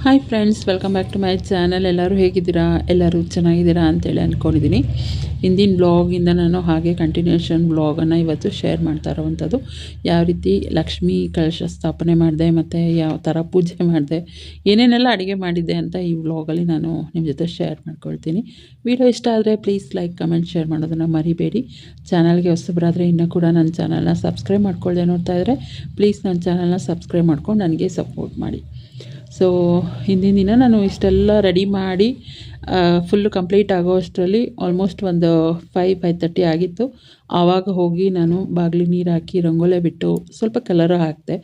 Hi friends, welcome back to my channel. ಎಲ್ಲರೂ ಹೇಗಿದ್ದೀರಾ? ಎಲ್ಲರೂ ಚೆನ್ನಾಗಿದ್ದೀರಾ ಅಂತೇಳಿ ಅಂದ್ಕೊಂಡಿದ್ದೀನಿ. ಹಿಂದಿನ ಬ್ಲಾಗಿಂದ ನಾನು ಹಾಗೆ ಕಂಟಿನ್ಯೂಷನ್ ಬ್ಲಾಗನ್ನು ಇವತ್ತು ಶೇರ್ ಮಾಡ್ತಾ ಇರೋವಂಥದ್ದು. ಯಾವ ರೀತಿ ಲಕ್ಷ್ಮೀ ಕಲಶ ಸ್ಥಾಪನೆ ಮಾಡಿದೆ ಮತ್ತು ಯಾವ ಥರ ಪೂಜೆ ಮಾಡಿದೆ, ಏನೇನೆಲ್ಲ ಅಡುಗೆ ಮಾಡಿದ್ದೆ ಅಂತ ಈ ಬ್ಲಾಗಲ್ಲಿ ನಾನು ನಿಮ್ಮ ಜೊತೆ ಶೇರ್ ಮಾಡ್ಕೊಳ್ತೀನಿ. ವಿಡಿಯೋ ಇಷ್ಟ ಆದರೆ ಪ್ಲೀಸ್ ಲೈಕ್, ಕಮೆಂಟ್, ಶೇರ್ ಮಾಡೋದನ್ನು ಮರಿಬೇಡಿ. ಚಾನಲ್ಗೆ ಹೊಸಬರಾದರೆ ಇನ್ನೂ ಕೂಡ ನನ್ನ ಚಾನಲ್ನ ಸಬ್ಸ್ಕ್ರೈಬ್ ಮಾಡ್ಕೊಳ್ಳದೆ ನೋಡ್ತಾ ಇದ್ದರೆ ಪ್ಲೀಸ್ ನನ್ನ ಚಾನಲ್ನ ಸಬ್ಸ್ಕ್ರೈಬ್ ಮಾಡ್ಕೊಂಡು ನನಗೆ ಸಪೋರ್ಟ್ ಮಾಡಿ. ಸೊ ಹಿಂದಿನ ದಿನ ನಾನು ಇಷ್ಟೆಲ್ಲ ರೆಡಿ ಮಾಡಿ ಫುಲ್ಲು ಕಂಪ್ಲೀಟ್ ಆಗೋ ಅಷ್ಟರಲ್ಲಿ ಆಲ್ಮೋಸ್ಟ್ ಒಂದು 5:30 ಆಗಿತ್ತು. ಆವಾಗ ಹೋಗಿ ನಾನು ಬಾಗಿಲಿಗೆ ನೀರು ಹಾಕಿ ರಂಗೋಲೆ ಬಿಟ್ಟು ಸ್ವಲ್ಪ ಕಲರ್ ಹಾಕಿದೆ.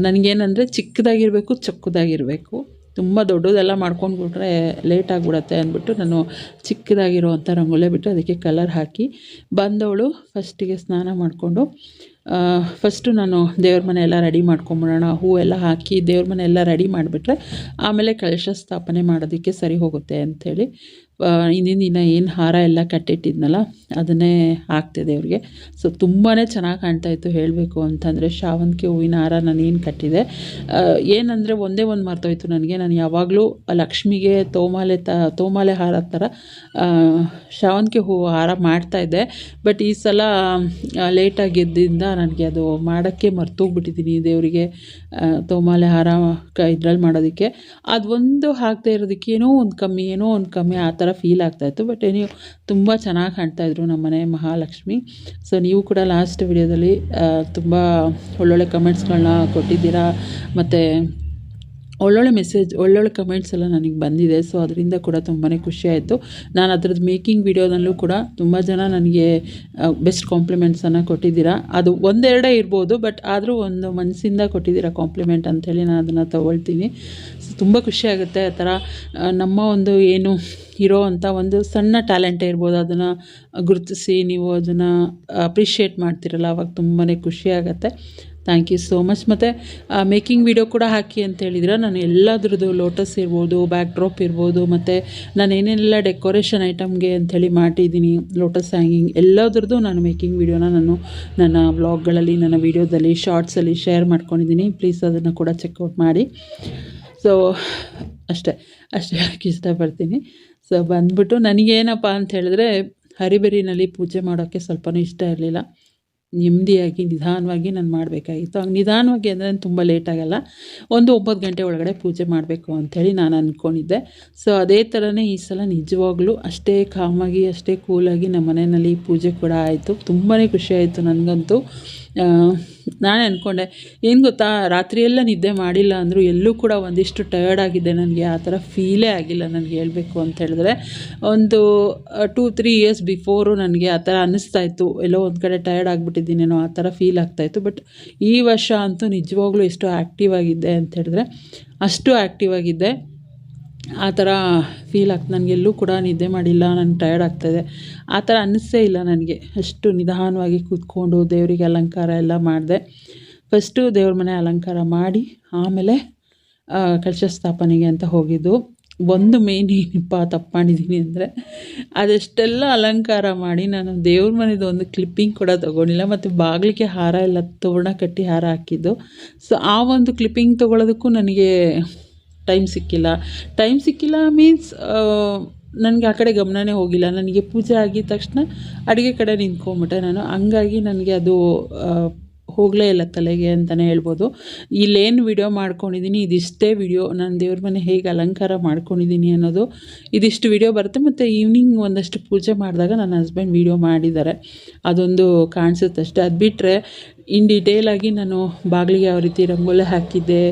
ನನಗೇನಂದರೆ ಚಿಕ್ಕದಾಗಿರಬೇಕು, ಚೊಕ್ಕದಾಗಿರಬೇಕು. ತುಂಬ ದೊಡ್ಡದೆಲ್ಲ ಮಾಡ್ಕೊಂಡ್ಬಿಟ್ರೆ ಲೇಟ್ ಆಗಿಬಿಡತ್ತೆ ಅಂದ್ಬಿಟ್ಟು ನಾನು ಚಿಕ್ಕದಾಗಿರೋವಂಥ ರಂಗೋಲೆ ಬಿಟ್ಟು ಅದಕ್ಕೆ ಕಲರ್ ಹಾಕಿ ಬಂದವಳು ಫಸ್ಟಿಗೆ ಸ್ನಾನ ಮಾಡಿಕೊಂಡು ಫಸ್ಟು ನಾನು ದೇವ್ರ ಮನೆ ಎಲ್ಲ ರೆಡಿ ಮಾಡ್ಕೊಂಬಿಡೋಣ, ಹೂವೆಲ್ಲ ಹಾಕಿ ದೇವ್ರ ಮನೆ ಎಲ್ಲ ರೆಡಿ ಮಾಡಿಬಿಟ್ರೆ ಆಮೇಲೆ ಕಲಶ ಸ್ಥಾಪನೆ ಮಾಡೋದಕ್ಕೆ ಸರಿ ಹೋಗುತ್ತೆ ಅಂಥೇಳಿ ಹಿಂದಿನ ದಿನ ಏನು ಹಾರ ಎಲ್ಲ ಕಟ್ಟಿಟ್ಟಿದ್ನಲ್ಲ ಅದನ್ನೇ ಹಾಕ್ತೆ ದೇವ್ರಿಗೆ. ಸೊ ತುಂಬಾ ಚೆನ್ನಾಗಿ ಕಾಣ್ತಾಯಿತ್ತು. ಹೇಳಬೇಕು ಅಂತಂದರೆ ಶಾವಂತಿಗೆ ಹೂವಿನ ಹಾರ ನಾನು ಏನು ಕಟ್ಟಿದೆ, ಏನಂದರೆ ಒಂದೇ ಒಂದು ಮರ್ತೋಯ್ತು ನನಗೆ. ನಾನು ಯಾವಾಗಲೂ ಲಕ್ಷ್ಮಿಗೆ ತೋಮಾಲೆ ಹಾರ ಥರ ಶಾವಂತಿಗೆ ಹೂವು ಹಾರ ಮಾಡ್ತಾಯಿದ್ದೆ. ಬಟ್ ಈ ಸಲ ಲೇಟಾಗಿದ್ದರಿಂದ ನನಗೆ ಅದು ಮಾಡೋಕ್ಕೆ ಮರ್ತೋಗ್ಬಿಟ್ಟಿದ್ದೀನಿ. ದೇವರಿಗೆ ತೋಮಾಲೆ ಹಾರ ಇದ್ರಲ್ಲಿ ಮಾಡೋದಕ್ಕೆ ಅದೊಂದು ಹಾಕದೇ ಇರೋದಕ್ಕೆ ಏನೋ ಒಂದು ಕಮ್ಮಿ ಆ ಥರ ಫೀಲ್ ಆಗ್ತಾಯಿತ್ತು. ಬಟ್ ನೀವು ತುಂಬ ಚೆನ್ನಾಗಿ ಕಾಣ್ತಾಯಿದ್ರು ನಮ್ಮನೆ ಮಹಾಲಕ್ಷ್ಮಿ. ಸೊ ನೀವು ಕೂಡ ಲಾಸ್ಟ್ ವಿಡಿಯೋದಲ್ಲಿ ತುಂಬ ಒಳ್ಳೊಳ್ಳೆ ಕಮೆಂಟ್ಸ್ಗಳನ್ನ ಕೊಟ್ಟಿದ್ದೀರಾ ಮತ್ತು ಒಳ್ಳೊಳ್ಳೆ ಕಮೆಂಟ್ಸ್ ಎಲ್ಲ ನನಗೆ ಬಂದಿದೆ. ಸೊ ಅದರಿಂದ ಕೂಡ ತುಂಬಾ ಖುಷಿಯಾಯಿತು. ನಾನು ಅದರದ್ದು ಮೇಕಿಂಗ್ ವಿಡಿಯೋದಲ್ಲೂ ಕೂಡ ತುಂಬ ಜನ ನನಗೆ ಬೆಸ್ಟ್ ಕಾಂಪ್ಲಿಮೆಂಟ್ಸನ್ನು ಕೊಟ್ಟಿದ್ದೀರಾ. ಅದು ಒಂದೆರಡೇ ಇರ್ಬೋದು, ಬಟ್ ಆದರೂ ಒಂದು ಮನಸ್ಸಿಂದ ಕೊಟ್ಟಿದ್ದೀರಾ ಕಾಂಪ್ಲಿಮೆಂಟ್ ಅಂಥೇಳಿ ನಾನು ಅದನ್ನು ತೊಗೊಳ್ತೀನಿ. ಸೊ ತುಂಬ ಖುಷಿಯಾಗುತ್ತೆ. ಆ ಥರ ನಮ್ಮ ಒಂದು ಏನು ಇರೋ ಅಂಥ ಒಂದು ಸಣ್ಣ ಟ್ಯಾಲೆಂಟೇ ಇರ್ಬೋದು, ಅದನ್ನು ಗುರುತಿಸಿ ನೀವು ಅದನ್ನು ಅಪ್ರಿಷಿಯೇಟ್ ಮಾಡ್ತಿರಲ್ಲ, ಆವಾಗ ತುಂಬಾ ಖುಷಿಯಾಗತ್ತೆ. Thank you so much. ಮತ್ತು ಮೇಕಿಂಗ್ ವಿಡಿಯೋ ಕೂಡ ಹಾಕಿ ಅಂತ ಹೇಳಿದ್ರೆ ನಾನು ಎಲ್ಲದ್ರದ್ದು ಲೋಟಸ್ ಇರ್ಬೋದು, ಬ್ಯಾಕ್ ಡ್ರಾಪ್ ಇರ್ಬೋದು, ಮತ್ತು ನಾನು ಏನೇನೆಲ್ಲ ಡೆಕೋರೇಷನ್ ಐಟಮ್ಗೆ ಅಂಥೇಳಿ ಮಾಡಿದ್ದೀನಿ, ಲೋಟಸ್ ಹ್ಯಾಂಗಿಂಗ್ ಎಲ್ಲದ್ರದ್ದು ನಾನು ಮೇಕಿಂಗ್ ವಿಡಿಯೋನ ನಾನು ನನ್ನ ವ್ಲಾಗ್ಗಳಲ್ಲಿ, ನನ್ನ ವೀಡಿಯೋದಲ್ಲಿ, ಶಾರ್ಟ್ಸಲ್ಲಿ ಶೇರ್ ಮಾಡ್ಕೊಂಡಿದ್ದೀನಿ. ಪ್ಲೀಸ್ ಅದನ್ನು ಕೂಡ ಚೆಕ್ಔಟ್ ಮಾಡಿ. ಸೊ ಅಷ್ಟೇ ಹೇಳೋಕ್ಕೆ ಇಷ್ಟಪಡ್ತೀನಿ. ಸೊ ಬಂದ್ಬಿಟ್ಟು ನನಗೇನಪ್ಪ ಅಂತ ಹೇಳಿದ್ರೆ ಹರಿಬರಿನಲ್ಲಿ ಪೂಜೆ ಮಾಡೋಕ್ಕೆ ಸ್ವಲ್ಪನೂ ಇಷ್ಟ ಇರಲಿಲ್ಲ. ನೆಮ್ಮದಿಯಾಗಿ ನಿಧಾನವಾಗಿ ನಾನು ಮಾಡಬೇಕಾಗಿತ್ತು. ಹಂಗೆ ನಿಧಾನವಾಗಿ ಅಂದರೆ ತುಂಬ ಲೇಟ್ ಆಗೋಲ್ಲ, ಒಂದು 9 ಗಂಟೆ ಒಳಗಡೆ ಪೂಜೆ ಮಾಡಬೇಕು ಅಂಥೇಳಿ ನಾನು ಅಂದ್ಕೊಂಡಿದ್ದೆ. ಸೊ ಅದೇ ಥರನೇ ಈ ಸಲ ನಿಜವಾಗ್ಲೂ ಅಷ್ಟೇ ಕಾಮಾಗಿ, ಅಷ್ಟೇ ಕೂಲಾಗಿ ನಮ್ಮ ಮನೆಯಲ್ಲಿ ಪೂಜೆ ಕೂಡ ಆಯಿತು. ತುಂಬಾ ಖುಷಿಯಾಯಿತು ನನಗಂತೂ. ನಾನೇ ಅಂದ್ಕೊಂಡೆ, ಏನು ಗೊತ್ತಾ, ರಾತ್ರಿಯೆಲ್ಲ ನಿದ್ದೆ ಮಾಡಿಲ್ಲ ಅಂದರೂ ಎಲ್ಲೂ ಕೂಡ ಒಂದಿಷ್ಟು ಟಯರ್ಡ್ ಆಗಿದ್ದೆ. ನನಗೆ ಆ ಥರ ಫೀಲೇ ಆಗಿಲ್ಲ. ನನಗೆ ಹೇಳಬೇಕು ಅಂತ ಹೇಳಿದ್ರೆ ಒಂದು 2-3 ಇಯರ್ಸ್ ಬಿಫೋರು ನನಗೆ ಆ ಥರ ಅನ್ನಿಸ್ತಾಯಿತ್ತು, ಎಲ್ಲೋ ಒಂದು ಕಡೆ ಟಯರ್ಡ್ ಆಗಿಬಿಟ್ಟಿದ್ದೀನೇನೋ ಆ ಥರ ಫೀಲ್ ಆಗ್ತಾಯಿತ್ತು. ಬಟ್ ಈ ವರ್ಷ ಅಂತೂ ನಿಜವಾಗ್ಲೂ ಎಷ್ಟು ಆ್ಯಕ್ಟಿವ್ ಆಗಿದ್ದೆ ಅಂತ ಹೇಳಿದ್ರೆ ಅಷ್ಟು ಆ್ಯಕ್ಟಿವ್ ಆಗಿದ್ದೆ. ಆ ಥರ ಫೀಲ್ ಆಗ್ತದೆ. ನನಗೆಲ್ಲೂ ಕೂಡ ನಿದ್ದೆ ಮಾಡಿಲ್ಲ, ನನಗೆ ಟಯರ್ಡ್ ಆಗ್ತಾಯಿದೆ ಆ ಥರ ಅನ್ನಿಸೇ ಇಲ್ಲ ನನಗೆ. ಅಷ್ಟು ನಿಧಾನವಾಗಿ ಕೂತ್ಕೊಂಡು ದೇವರಿಗೆ ಅಲಂಕಾರ ಎಲ್ಲ ಮಾಡಿದೆ. ಫಸ್ಟು ದೇವ್ರ ಮನೆ ಅಲಂಕಾರ ಮಾಡಿ ಆಮೇಲೆ ಕಲಶ ಸ್ಥಾಪನೆಗೆ ಅಂತ ಹೋಗಿದ್ದು. ಒಂದು ಮೇನ್ ಏನಪ್ಪ ತಪ್ಪು ಮಾಡಿದ್ದೀನಿ ಅಂದರೆ ಅದೆಷ್ಟೆಲ್ಲ ಅಲಂಕಾರ ಮಾಡಿ ನಾನು ದೇವ್ರ ಮನೆದು ಒಂದು ಕ್ಲಿಪ್ಪಿಂಗ್ ಕೂಡ ತೊಗೊಂಡಿಲ್ಲ, ಮತ್ತು ಬಾಗಿಲಿಗೆ ಹಾರ ಎಲ್ಲ ತೋರಣ ಕಟ್ಟಿ ಹಾರ ಹಾಕಿದ್ದು. ಸೊ ಆ ಒಂದು ಕ್ಲಿಪ್ಪಿಂಗ್ ತೊಗೊಳೋದಕ್ಕೂ ನನಗೆ ಟೈಮ್ ಸಿಕ್ಕಿಲ್ಲ ಮೀನ್ಸ್ ನನಗೆ ಆ ಕಡೆ ಗಮನನೇ ಹೋಗಿಲ್ಲ. ನನಗೆ ಪೂಜೆ ಆಗಿದ ತಕ್ಷಣ ಅಡುಗೆ ಕಡೆ ನಿಂತ್ಕೊಂಡ್ಬಿಟ್ಟೆ ನಾನು. ಹಂಗಾಗಿ ನನಗೆ ಅದು ಹೋಗಲೇ ಇಲ್ಲ ತಲೆಗೆ ಅಂತಲೇ ಹೇಳ್ಬೋದು. ಇಲ್ಲೇನು ವಿಡಿಯೋ ಮಾಡ್ಕೊಂಡಿದ್ದೀನಿ ಇದಿಷ್ಟೇ ವಿಡಿಯೋ. ನಾನು ದೇವ್ರ ಮನೆ ಹೇಗೆ ಅಲಂಕಾರ ಮಾಡ್ಕೊಂಡಿದ್ದೀನಿ ಅನ್ನೋದು ಇದಿಷ್ಟು ವಿಡಿಯೋ ಬರುತ್ತೆ. ಮತ್ತು ಈವ್ನಿಂಗ್ ಒಂದಷ್ಟು ಪೂಜೆ ಮಾಡಿದಾಗ ನನ್ನ ಹಸ್ಬೆಂಡ್ ವಿಡಿಯೋ ಮಾಡಿದ್ದಾರೆ, ಅದೊಂದು ಕಾಣಿಸುತ್ತೆ ಅಷ್ಟೇ. ಅದು ಬಿಟ್ಟರೆ ಇನ್ ಡೀಟೇಲಾಗಿ ನಾನು ಬಾಗಿಲಿಗೆ ಯಾವ ರೀತಿ ರಂಗೋಲೆ ಹಾಕಿದ್ದೆ,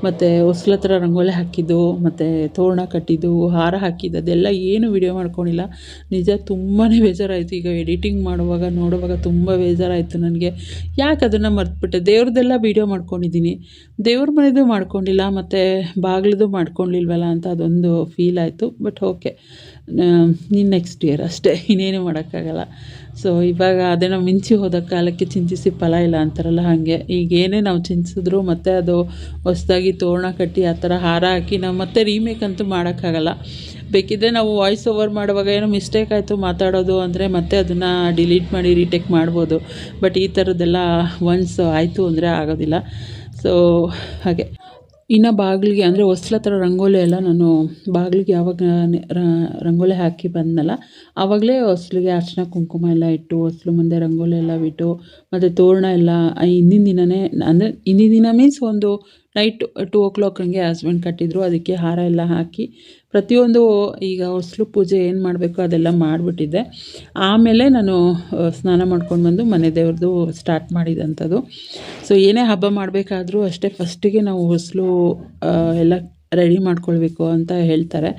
ಮತ್ತು ಹೊಸ್ಲ ಹತ್ರ ರಂಗೋಲೆ ಹಾಕಿದ್ದು, ಮತ್ತು ತೋರಣ ಕಟ್ಟಿದ್ದು, ಹಾರ ಹಾಕಿದ್ದು ಅದೆಲ್ಲ ಏನು ವಿಡಿಯೋ ಮಾಡ್ಕೊಂಡಿಲ್ಲ. ನಿಜ ತುಂಬಾ ಬೇಜಾರಾಯಿತು. ಈಗ ಎಡಿಟಿಂಗ್ ನೋಡುವಾಗ ತುಂಬ ಬೇಜಾರಾಯಿತು ನನಗೆ. ಯಾಕೆ ಅದನ್ನು ಮರೆತುಬಿಟ್ಟೆ. ದೇವ್ರದ್ದೆಲ್ಲ ವೀಡಿಯೋ ಮಾಡ್ಕೊಂಡಿದ್ದೀನಿ, ದೇವ್ರ ಮನೆದು ಮಾಡ್ಕೊಂಡಿಲ್ಲ, ಮತ್ತು ಬಾಗಿಲದು ಮಾಡ್ಕೊಂಡಿಲ್ವಲ್ಲ ಅಂತ ಅದೊಂದು ಫೀಲ್ ಆಯಿತು. ಬಟ್ ಓಕೆ, ನೆಕ್ಸ್ಟ್ ಇಯರ್ ಅಷ್ಟೇ, ಇನ್ನೇನು ಮಾಡೋಕ್ಕಾಗಲ್ಲ. ಸೊ ಇವಾಗ ಅದೇನೋ ಮಿಂಚಿ ಹೋದ ಕಾಲಕ್ಕೆ ಚಿಂತಿಸಿ ಫಲ ಇಲ್ಲ ಅಂತಾರಲ್ಲ, ಹಾಗೆ ಈಗೇನೇ ನಾವು ಚಿಂತಿಸಿದ್ರು ಮತ್ತು ಅದು ಹೊಸದಾಗಿ ತೋರಣ ಕಟ್ಟಿ ಆ ಥರ ಹಾರ ಹಾಕಿ ನಾವು ಮತ್ತೆ ರೀಮೇಕ್ ಅಂತೂ ಮಾಡೋಕ್ಕಾಗಲ್ಲ. ಬೇಕಿದ್ದರೆ ನಾವು ವಾಯ್ಸ್ ಓವರ್ ಮಾಡುವಾಗ ಏನೋ ಮಿಸ್ಟೇಕ್ ಆಯಿತು ಮಾತಾಡೋದು ಅಂದರೆ ಮತ್ತೆ ಅದನ್ನು ಡಿಲೀಟ್ ಮಾಡಿ ರೀಟೇಕ್ ಮಾಡ್ಬೋದು. ಬಟ್ ಈ ಥರದ್ದೆಲ್ಲ ಒನ್ಸ್ ಆಯಿತು ಅಂದರೆ ಆಗೋದಿಲ್ಲ. ಸೊ ಹಾಗೆ ಇನ್ನು ಬಾಗಿಲಿಗೆ ಅಂದರೆ ಹೊಸ್ಲ ಹತ್ರ ರಂಗೋಲಿ ಎಲ್ಲ ನಾನು ಬಾಗಿಲಿಗೆ ಯಾವಾಗ ರಂಗೋಲಿ ಹಾಕಿ ಬಂದನಲ್ಲ ಆವಾಗಲೇ ಹೊಸ್ಲಿಗೆ ಅರ್ಶಿನ ಕುಂಕುಮ ಎಲ್ಲ ಇಟ್ಟು ಹೊಸ್ಲು ಮುಂದೆ ರಂಗೋಲಿ ಎಲ್ಲ ಬಿಟ್ಟು ಮತ್ತು ತೋರಣ ಎಲ್ಲ ಹಿಂದಿನ ದಿನವೇ ಅಂದರೆ ಹಿಂದಿನ ದಿನ ಮೀನ್ಸ್ ಒಂದು ನೈಟ್ 2 o'clock ಹಂಗೆ ಹಸ್ಬೆಂಡ್ ಕಟ್ಟಿದ್ರು. ಅದಕ್ಕೆ ಹಾರ ಎಲ್ಲ ಹಾಕಿ ಪ್ರತಿಯೊಂದು ಈಗ ಹೊಸ್ಲು ಪೂಜೆ ಏನು ಮಾಡಬೇಕು ಅದೆಲ್ಲ ಮಾಡಿಬಿಟ್ಟಿದ್ದೆ. ಆಮೇಲೆ ನಾನು ಸ್ನಾನ ಮಾಡ್ಕೊಂಡು ಬಂದು ಮನೆ ದೇವ್ರದ್ದು ಸ್ಟಾರ್ಟ್ ಮಾಡಿದಂಥದ್ದು. ಸೊ ಏನೇ ಹಬ್ಬ ಮಾಡಬೇಕಾದ್ರೂ ಅಷ್ಟೇ ಫಸ್ಟಿಗೆ ನಾವು ಹೊಸ್ಲು ಎಲ್ಲ ರೆಡಿ ಮಾಡ್ಕೊಳ್ಬೇಕು ಅಂತ ಹೇಳ್ತಾರೆ.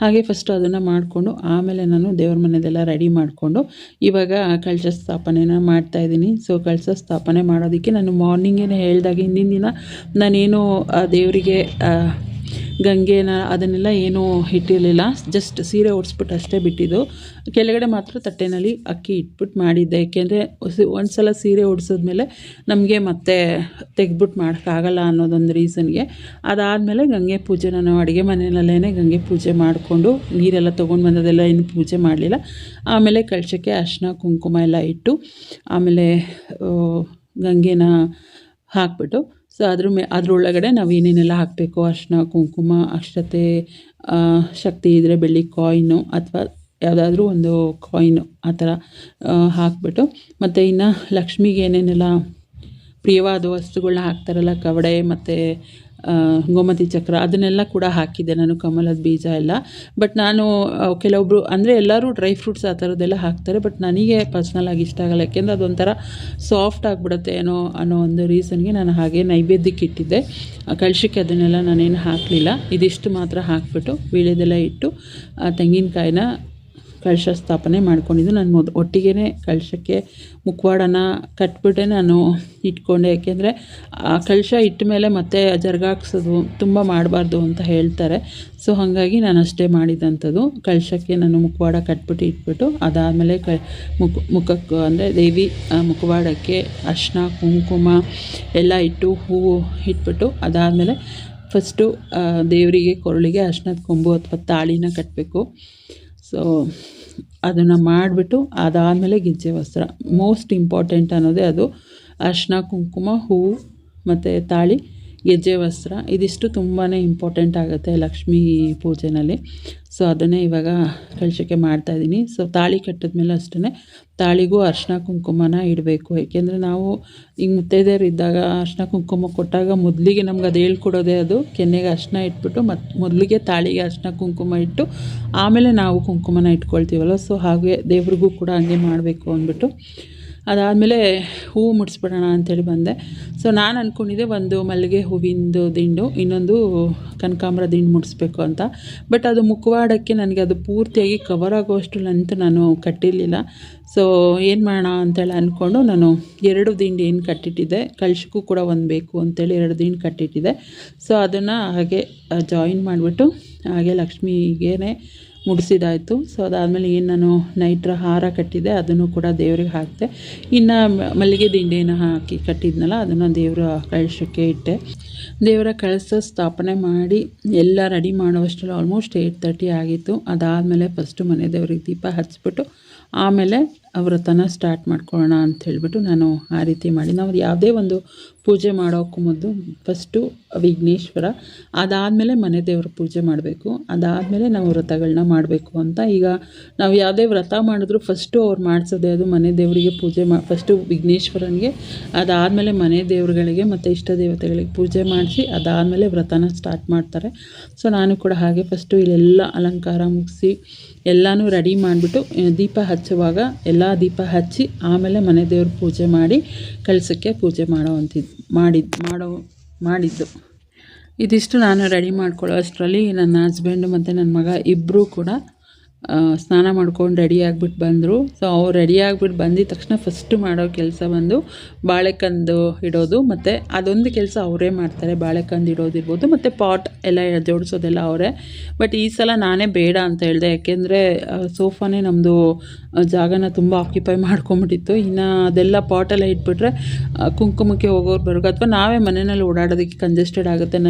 ಹಾಗೆ ಫಸ್ಟು ಅದನ್ನು ಮಾಡಿಕೊಂಡು ಆಮೇಲೆ ನಾನು ದೇವ್ರ ಮನೆಯದೆಲ್ಲ ರೆಡಿ ಮಾಡಿಕೊಂಡು ಇವಾಗ ಕಳಶ ಸ್ಥಾಪನೆನ ಮಾಡ್ತಾಯಿದ್ದೀನಿ. ಸೊ ಕಳಶ ಸ್ಥಾಪನೆ ಮಾಡೋದಕ್ಕೆ ನಾನು ಮಾರ್ನಿಂಗೇ ಹೇಳಿದಾಗ ಹಿಂದಿನ ದಿನ ನಾನೇನು ದೇವರಿಗೆ ಗಂಗೆನ ಅದನ್ನೆಲ್ಲ ಏನೂ ಇಟ್ಟಿರಲಿಲ್ಲ. ಜಸ್ಟ್ ಸೀರೆ ಉಡಿಸ್ಬಿಟ್ಟು ಅಷ್ಟೇ ಬಿಟ್ಟಿದ್ದು. ಕೆಳಗಡೆ ಮಾತ್ರ ತಟ್ಟೆನಲ್ಲಿ ಅಕ್ಕಿ ಇಟ್ಬಿಟ್ಟು ಮಾಡಿದ್ದೆ. ಏಕೆಂದರೆ ಒಂದು ಸಲ ಸೀರೆ ಉಡಿಸಿದ್ಮೇಲೆ ನಮಗೆ ಮತ್ತೆ ತೆಗೆದ್ಬಿಟ್ಟು ಮಾಡೋಕ್ಕಾಗಲ್ಲ ಅನ್ನೋದೊಂದು ರೀಸನ್ಗೆ. ಅದಾದಮೇಲೆ ಗಂಗೆ ಪೂಜೆ ನಾನು ಅಡುಗೆ ಮನೆಯಲ್ಲೇ ಗಂಗೆ ಪೂಜೆ ಮಾಡಿಕೊಂಡು ನೀರೆಲ್ಲ ತೊಗೊಂಡು ಬಂದದೆಲ್ಲ ಏನು ಪೂಜೆ ಮಾಡಲಿಲ್ಲ. ಆಮೇಲೆ ಕಳಶಕ್ಕೆ ಅರಿಶಿನ ಕುಂಕುಮ ಎಲ್ಲ ಇಟ್ಟು ಆಮೇಲೆ ಗಂಗೆನ ಹಾಕ್ಬಿಟ್ಟು ಸೊ ಅದರೊಳಗಡೆ ನಾವು ಏನೇನೆಲ್ಲ ಹಾಕಬೇಕು ಅರಿಶಿನ ಕುಂಕುಮ ಅಕ್ಷತೆ ಶಕ್ತಿ ಇದ್ದರೆ ಬೆಳ್ಳಿ ಕಾಯಿನು ಅಥವಾ ಯಾವುದಾದ್ರೂ ಒಂದು ಕಾಯಿನು ಆ ಥರ ಹಾಕ್ಬಿಟ್ಟು ಮತ್ತು ಇನ್ನು ಲಕ್ಷ್ಮಿಗೆ ಏನೇನೆಲ್ಲ ಪ್ರಿಯವಾದ ವಸ್ತುಗಳನ್ನ ಹಾಕ್ತಾರಲ್ಲ ಕವಡೆ ಮತ್ತು ಗೋಮತಿ ಚಕ್ರ ಅದನ್ನೆಲ್ಲ ಕೂಡ ಹಾಕಿದ್ದೆ ನಾನು, ಕಮಲದ ಬೀಜ ಎಲ್ಲ. ಬಟ್ ನಾನು ಕೆಲವೊಬ್ಬರು ಅಂದರೆ ಎಲ್ಲರೂ ಡ್ರೈ ಫ್ರೂಟ್ಸ್ ಆ ಥರದ್ದೆಲ್ಲ ಹಾಕ್ತಾರೆ. ಬಟ್ ನನಗೆ ಪರ್ಸ್ನಲಾಗಿ ಇಷ್ಟ ಆಗಲ್ಲ. ಯಾಕೆಂದರೆ ಅದೊಂಥರ ಸಾಫ್ಟ್ ಆಗಿಬಿಡುತ್ತೆ ಅನ್ನೋ ಒಂದು ರೀಸನ್ಗೆ ನಾನು ಹಾಗೆ ನೈವೇದ್ಯಕ್ಕೆ ಇಟ್ಟಿದ್ದೆ. ಕಳಶಕ್ಕೆ ಅದನ್ನೆಲ್ಲ ನಾನೇನು ಹಾಕಲಿಲ್ಲ. ಇದಿಷ್ಟು ಮಾತ್ರ ಹಾಕಿಬಿಟ್ಟು ವೀಳ್ಯದೆಲ್ಲ ಇಟ್ಟು ತೆಂಗಿನಕಾಯಿನ ಕಳಶ ಸ್ಥಾಪನೆ ಮಾಡ್ಕೊಂಡಿದ್ದು. ನಾನು ಒಟ್ಟಿಗೆ ಕಳಶಕ್ಕೆ ಮುಖವಾಡನ ಕಟ್ಬಿಟ್ಟೆ ನಾನು ಇಟ್ಕೊಂಡೆ. ಯಾಕೆಂದರೆ ಆ ಕಳಶ ಇಟ್ಟ ಮೇಲೆ ಮತ್ತೆ ಜರ್ಗಾಕ್ಸೋದು ತುಂಬ ಮಾಡಬಾರ್ದು ಅಂತ ಹೇಳ್ತಾರೆ. ಸೊ ಹಾಗಾಗಿ ನಾನು ಅಷ್ಟೇ ಮಾಡಿದಂಥದ್ದು. ಕಳಶಕ್ಕೆ ನಾನು ಮುಖವಾಡ ಕಟ್ಬಿಟ್ಟು ಇಟ್ಬಿಟ್ಟು ಅದಾದಮೇಲೆ ಮುಖಕ್ಕೆ ಅಂದರೆ ದೇವಿ ಮುಖವಾಡಕ್ಕೆ ಅರಿಶಿನ ಕುಂಕುಮ ಎಲ್ಲ ಇಟ್ಟು ಹೂವು ಇಟ್ಬಿಟ್ಟು ಅದಾದಮೇಲೆ ಫಸ್ಟು ದೇವರಿಗೆ ಕೊರಳಿಗೆ ಅರಿಶಿನದ ಕೊಂಬು ಅಥವಾ ತಾಳಿನ ಕಟ್ಟಬೇಕು. ಸೊ ಅದನ್ನು ಮಾಡಿಬಿಟ್ಟು ಅದಾದಮೇಲೆ ಗೆಜ್ಜೆ ವಸ್ತ್ರ ಮೋಸ್ಟ್ ಇಂಪಾರ್ಟೆಂಟ್ ಅನ್ನೋದೇ ಅದು. ಅರಿಶಿನ ಕುಂಕುಮ ಹೂವು ಮತ್ತು ತಾಳಿ ಗೆಜ್ಜೆ ವಸ್ತ್ರ ಇದಿಷ್ಟು ತುಂಬಾ ಇಂಪಾರ್ಟೆಂಟ್ ಆಗುತ್ತೆ ಲಕ್ಷ್ಮೀ ಪೂಜೆಯಲ್ಲಿ. ಸೊ ಅದನ್ನೇ ಇವಾಗ ಕಳಶಕ್ಕೆ ಮಾಡ್ತಾಯಿದ್ದೀನಿ. ಸೊ ತಾಳಿ ಕಟ್ಟಿದ್ಮೇಲೆ ಅಷ್ಟೇ ತಾಳಿಗೂ ಅರಿಶಿನ ಕುಂಕುಮನ ಇಡಬೇಕು. ಏಕೆಂದರೆ ನಾವು ಈಗ ಮುತ್ತೈದೆಯರು ಇದ್ದಾಗ ಅರಿಶಿನ ಕುಂಕುಮ ಕೊಟ್ಟಾಗ ಮೊದಲಿಗೆ ನಮ್ಗೆ ಅದು ಹೇಳ್ಕೊಡೋದೇ ಅದು ಕೆನ್ನೆಗೆ ಅರಿಶಿನ ಇಟ್ಬಿಟ್ಟು ಮೊದಲಿಗೆ ತಾಳಿಗೆ ಅರಿಶಿನ ಕುಂಕುಮ ಇಟ್ಟು ಆಮೇಲೆ ನಾವು ಕುಂಕುಮನ ಇಟ್ಕೊಳ್ತೀವಲ್ಲ. ಸೊ ಹಾಗೆ ದೇವ್ರಿಗೂ ಕೂಡ ಹಂಗೆ ಮಾಡಬೇಕು ಅಂದ್ಬಿಟ್ಟು ಅದಾದಮೇಲೆ ಹೂವು ಮುಡಿಸ್ಬಿಡೋಣ ಅಂಥೇಳಿ ಬಂದೆ. ಸೊ ನಾನು ಅಂದ್ಕೊಂಡಿದ್ದೆ ಒಂದು ಮಲ್ಲಿಗೆ ಹೂವಿಂದು ದಿಂಡು ಇನ್ನೊಂದು ಕನಕಾಂಬರ ದಿಂಡು ಮುಡಿಸ್ಬೇಕು ಅಂತ. ಬಟ್ ಅದು ಮುಖವಾಡಕ್ಕೆ ನನಗೆ ಅದು ಪೂರ್ತಿಯಾಗಿ ಕವರ್ ಆಗೋಷ್ಟು ಲೆಂತ್ ನಾನು ಕಟ್ಟಿರಲಿಲ್ಲ. ಸೊ ಏನು ಮಾಡೋಣ ಅಂತೇಳಿ ಅಂದ್ಕೊಂಡು ನಾನು 2 ದಿಂಡು ಏನು ಕಟ್ಟಿಟ್ಟಿದ್ದೆ, ಕಳಶಕ್ಕೂ ಕೂಡ ಒಂದು ಬೇಕು ಅಂತೇಳಿ 2 ದಿಂಡು ಕಟ್ಟಿಟ್ಟಿದ್ದೆ. ಸೊ ಅದನ್ನು ಹಾಗೆ ಜಾಯಿನ್ ಮಾಡಿಬಿಟ್ಟು ಹಾಗೆ ಲಕ್ಷ್ಮಿಗೇ ಮುಡಿಸಿದಾಯಿತು. ಸೊ ಅದಾದಮೇಲೆ ಏನು ನಾನು ನೈಟ್ರ ಹಾರ ಕಟ್ಟಿದ್ದೆ ಅದನ್ನು ಕೂಡ ದೇವ್ರಿಗೆ ಹಾಕಿದೆ. ಇನ್ನು ಮಲ್ಲಿಗೆ ದಿಂಡೇನ ಹಾಕಿ ಕಟ್ಟಿದ್ನಲ್ಲ ಅದನ್ನು ದೇವರ ಕಳಶಕ್ಕೆ ಇಟ್ಟೆ. ದೇವರ ಕಳಶ ಸ್ಥಾಪನೆ ಮಾಡಿ ಎಲ್ಲ ರೆಡಿ ಮಾಡುವಷ್ಟರಲ್ಲಿ ಆಲ್ಮೋಸ್ಟ್ 8:30 ಆಗಿತ್ತು. ಅದಾದಮೇಲೆ ಫಸ್ಟು ಮನೆ ದೇವ್ರಿಗೆ ದೀಪ ಹಚ್ಬಿಟ್ಟು ಆಮೇಲೆ ವ್ರತನ ಸ್ಟಾರ್ಟ್ ಮಾಡ್ಕೊಳ್ಳೋಣ ಅಂತ ಹೇಳಿಬಿಟ್ಟು ನಾನು ಆ ರೀತಿ ಮಾಡಿ. ನಾವು ಯಾವುದೇ ಒಂದು ಪೂಜೆ ಮಾಡೋಕ್ಕೂ ಮೊದಲು ಫಸ್ಟು ವಿಘ್ನೇಶ್ವರ, ಅದಾದಮೇಲೆ ಮನೆ ದೇವ್ರ ಪೂಜೆ ಮಾಡಬೇಕು, ಅದಾದಮೇಲೆ ನಾವು ವ್ರತಗಳನ್ನ ಮಾಡಬೇಕು ಅಂತ. ಈಗ ನಾವು ಯಾವುದೇ ವ್ರತ ಮಾಡಿದ್ರು ಫಸ್ಟು ಅವ್ರು ಮಾಡಿಸೋದೆ ಅದು ಮನೆ ದೇವರಿಗೆ ಪೂಜೆ ಫಸ್ಟು ವಿಘ್ನೇಶ್ವರನಿಗೆ, ಅದಾದಮೇಲೆ ಮನೆ ದೇವ್ರುಗಳಿಗೆ ಮತ್ತು ಇಷ್ಟ ದೇವತೆಗಳಿಗೆ ಪೂಜೆ ಮಾಡಿಸಿ ಅದಾದಮೇಲೆ ವ್ರತನ ಸ್ಟಾರ್ಟ್ ಮಾಡ್ತಾರೆ. ಸೊ ನಾನು ಕೂಡ ಹಾಗೆ ಫಸ್ಟು ಇಲ್ಲೆಲ್ಲ ಅಲಂಕಾರ ಮುಗಿಸಿ ಎಲ್ಲನೂ ರೆಡಿ ಮಾಡಿಬಿಟ್ಟು ದೀಪ ಹಚ್ಚುವಾಗ ಎಲ್ಲ ದೀಪ ಹಚ್ಚಿ ಆಮೇಲೆ ಮನೆ ದೇವ್ರ ಪೂಜೆ ಮಾಡಿ ಕಳಶಕ್ಕೆ ಪೂಜೆ ಮಾಡಿದ್ದು. ಇದಿಷ್ಟು ನಾನು ರೆಡಿ ಮಾಡ್ಕೊಳ್ಳೋ ಅಷ್ಟರಲ್ಲಿ ನನ್ನ ಹಸ್ಬೆಂಡು ಮತ್ತು ನನ್ನ ಮಗ ಇಬ್ಬರೂ ಕೂಡ ಸ್ನಾನ ಮಾಡ್ಕೊಂಡು ರೆಡಿ ಆಗಿಬಿಟ್ಟು ಬಂದರು. ಸೊ ಅವ್ರು ರೆಡಿ ಆಗಿಬಿಟ್ಟು ಬಂದಿದ್ದ ತಕ್ಷಣ ಫಸ್ಟು ಮಾಡೋ ಕೆಲಸ ಬಂದು ಬಾಳೆಕಂದು ಇಡೋದು, ಮತ್ತು ಅದೊಂದು ಕೆಲಸ ಅವರೇ ಮಾಡ್ತಾರೆ. ಬಾಳೆಕಂದು ಇಡೋದಿರ್ಬೋದು ಮತ್ತು ಪಾಟ್ ಎಲ್ಲ ಜೋಡಿಸೋದೆಲ್ಲ ಅವರೇ. ಬಟ್ ಈ ಸಲ ನಾನೇ ಬೇಡ ಅಂತ ಹೇಳಿದೆ. ಯಾಕೆಂದರೆ ಸೋಫಾನೇ ನಮ್ಮದು ಜಾಗನ ತುಂಬ ಆಕ್ಯುಪೈ ಮಾಡ್ಕೊಂಬಿಟ್ಟಿತ್ತು. ಇನ್ನು ಅದೆಲ್ಲ ಪಾಟೆಲ್ಲ ಇಟ್ಬಿಟ್ರೆ ಕುಂಕುಮಕ್ಕೆ ಹೋಗೋರು ಬರೋದು ಅಥವಾ ನಾವೇ ಮನೆಯಲ್ಲಿ ಓಡಾಡೋದಕ್ಕೆ ಕಂಜೆಸ್ಟೆಡ್ ಆಗುತ್ತೆ.